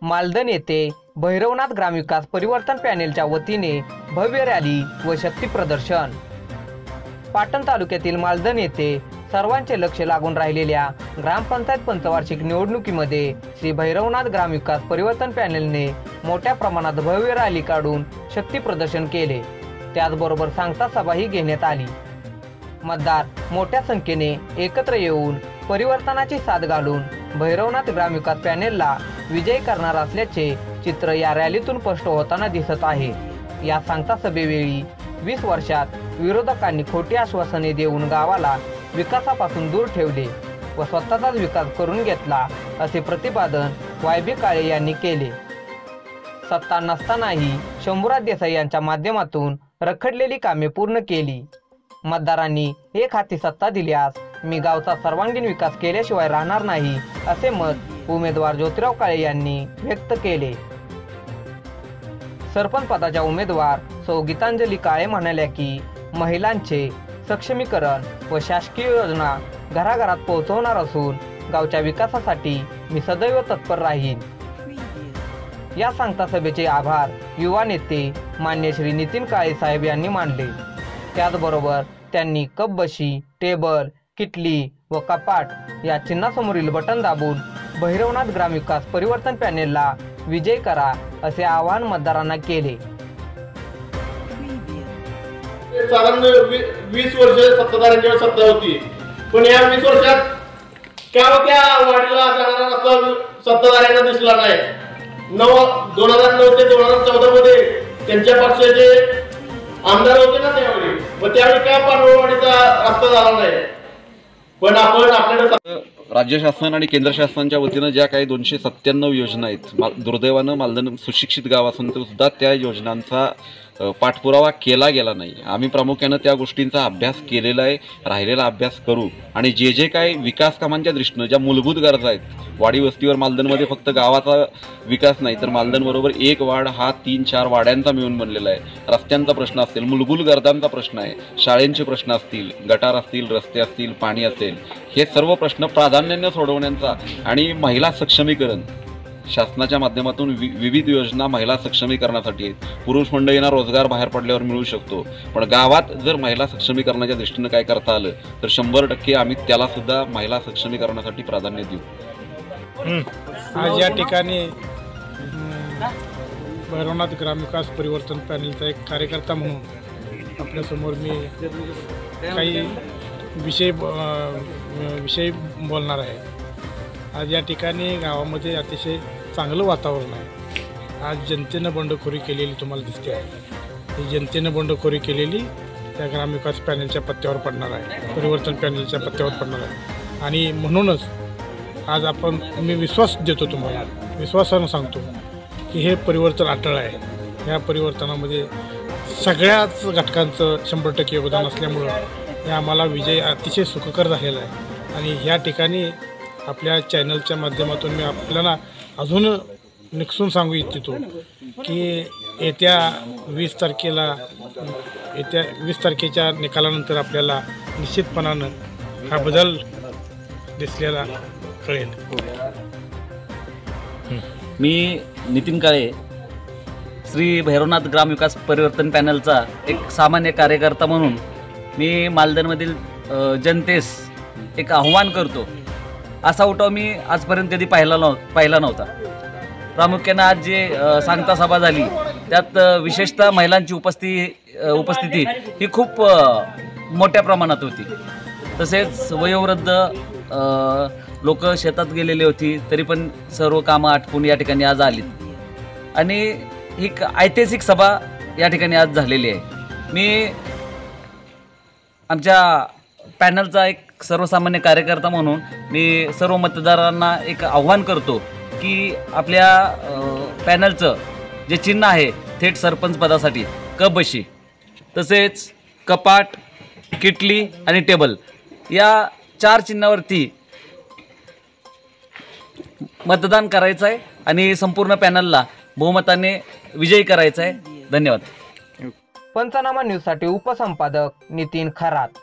मालदण येथे भैरवनाथ ग्रामविकास परिवर्तन पॅनेलच्या वतीने भव्य रॅली व शक्ती प्रदर्शन। पाटण तालुक्यातील मालदण येथे सर्वांचे लक्ष लागून राहिलेल्या ग्रामपंचायत पंचवार्षिक निवडणुकीमध्ये श्री भैरवनाथ ग्रामविकास परिवर्तन पॅनेलने मोठ्या प्रमाणात भव्य रॅली काढून शक्ती प्रदर्शन केले। त्याचबरोबर सांगता सभाही घेण्यात आली। मतदार मोठ्या संख्येने एकत्र येऊन परिवर्तनाची साथ घालून भैरवनाथ ग्रामविकास पॅनेलला विजयी करणार असल्याचे चित्र या रॅलीतून स्पष्ट होताना दिसत आहे। या सांगता सभेवेळी 20 वर्षात विरोधकांनी खोटी आश्वासने देऊन गावाला विकासापासून दूर ठेवले व स्वतःचाच विकास करून घेतला असे प्रतिपादन वाय.बी. काळे यांनी केले। सत्ता नसतानाही शंभूराज देसाई यांच्या माध्यमातून रखडलेली कामे पूर्ण केली। मतदारांनी एक हाती सत्ता दिल्यास मी गावचा सर्वांगीण विकास केल्याशिवाय राहणार नाही असे मत उमेदवार ज्योतिराव काळे यांनी व्यक्त केले। सरपंच पदाच्या उमेदवार सौ गीतांजली काळे म्हणाल्या की महिलांचे सक्षमीकरण व शासकीय योजना घराघरात पोहोचवणार असून गावच्या विकासासाठी मी सदैव तत्पर राहीन। या सांगता सभेचे आभार युवा नेते मान्य श्री नितीन काळे साहेब यांनी मानले। त्याचबरोबर त्यांनी कप बशी, टेबल, किटली व कपाट या चिन्हासमोरील बटन दाबून भैरवनाथ ग्रामविकास परिवर्तन पॅनेलला विजय करा असे आवाहन मतदारांना केले। साधारण 20 वर्ष सत्ताधाऱ्यांची सत्ता होती, पण या 20 वर्षात त्या वाढीला जाणारा रस्ता सत्ताधाऱ्यांना दिसला नाही। 2009 ते 2014 मध्ये त्यांच्या पक्षाचे आमदार होते ना त्यावेळी, मग त्यावेळी काय पानवळवाडीचा रस्ता झाला नाही। पण आपण आपल्याकडे राज्य शासन आणि केंद्र शासनाच्या वतीनं ज्या काही 297 योजना आहेत, दुर्दैवानं मालदण सुशिक्षित गाव असून सुद्धा त्या योजनांचा पाठपुरावा केला गेला नाही। आम्ही प्रामुख्यानं त्या गोष्टींचा अभ्यास केलेला आहे, राहिलेला अभ्यास करू आणि जे जे काही विकास कामांच्या दृष्टीनं ज्या मूलभूत गरजा आहेत, वाडी वस्तीवर मालदणमध्ये फक्त गावाचा विकास नाही तर मालदणबरोबर एक वाड हा 3-4 वाड्यांचा मिळून बनलेला आहे। रस्त्यांचा प्रश्न असेल, मूलभूत गरजांचा प्रश्न आहे, शाळेंचे प्रश्न असतील, गटार असतील, रस्ते असतील, पाणी असेल, हे सर्व प्रश्न प्राधान्याने सोडवण्याचा आणि महिला सक्षमीकरण शासनाच्या माध्यमातून विविध योजना महिला सक्षमीकरणासाठी आहेत। पुरुष मंडळींना रोजगार बाहेर पडल्यावर मिळू शकतो, पण गावात जर महिला सक्षमीकरणाच्या दृष्टीनं काय करता आलं तर 100% आम्ही त्याला सुद्धा महिला सक्षमीकरणासाठी प्राधान्य देऊ। आज या ठिकाणी भैरवनाथ ग्रामविकास परिवर्तन पॅनेलचा एक कार्यकर्ता म्हणून आपल्यासमोर मी काही विषय बोलणार आहे। आज या ठिकाणी गावामध्ये अतिशय चांगलं वातावरण आहे। आज जनतेनं बंडखोरी केलेली तुम्हाला दिसते आहे। ही जनतेनं बंडखोरी केलेली त्या ग्रामविकास पॅनेलच्या पत्त्यावर पडणार आहे, परिवर्तन पॅनेलच्या पत्त्यावर पडणार आहे। आणि म्हणूनच आज मी विश्वास देतो, तुम्हाला विश्वासानं सांगतो की हे परिवर्तन अटळ आहे। ह्या परिवर्तनामध्ये सगळ्याच घटकांचं 100% योगदान असल्यामुळं हे आम्हाला विजय अतिशय सुखकर झालेला आहे। आणि ह्या ठिकाणी आपल्या चॅनलच्या माध्यमातून मी आपल्याला अजून निकसून सांगू इच्छितो की येत्या 20 तारखेच्या निकालानंतर आपल्याला निश्चितपणानं हा बदल दिसलेला कळेल। मी नितीन काळे, श्री भैरवनाथ ग्रामविकास परिवर्तन पॅनलचा एक सामान्य कार्यकर्ता म्हणून मी मालदणमधील जनतेस एक आव्हान करतो। असा उठाव मी आजपर्यंत कधी पाहिला नव्हता। प्रामुख्यानं आज जे सांगता सभा झाली त्यात विशेषतः महिलांची उपस्थिती ही खूप मोठ्या प्रमाणात होती। तसेच वयोवृद्ध लोक शेतात गेलेले होती, तरी पण सर्व कामं आटपून या ठिकाणी आज आलीत आणि ही ऐतिहासिक सभा या ठिकाणी आज झालेली आहे। मी आमच्या पॅनलचा एक सर्वसामान्य कार्यकर्ता म्हणून मी सर्व मतदारांना एक आव्हान करतो की आपल्या पॅनलचं जे चिन्ह आहे थेट सरपंच पदासाठी कप बशी, तसेच कपाट, किटली आणि टेबल या 4 चिन्हावरती मतदान करायचं आहे आणि संपूर्ण पॅनलला बहुमताने विजयी करायचं आहे। धन्यवाद। पंचनामा न्यूजसाठी उपसंपादक नितीन खरात।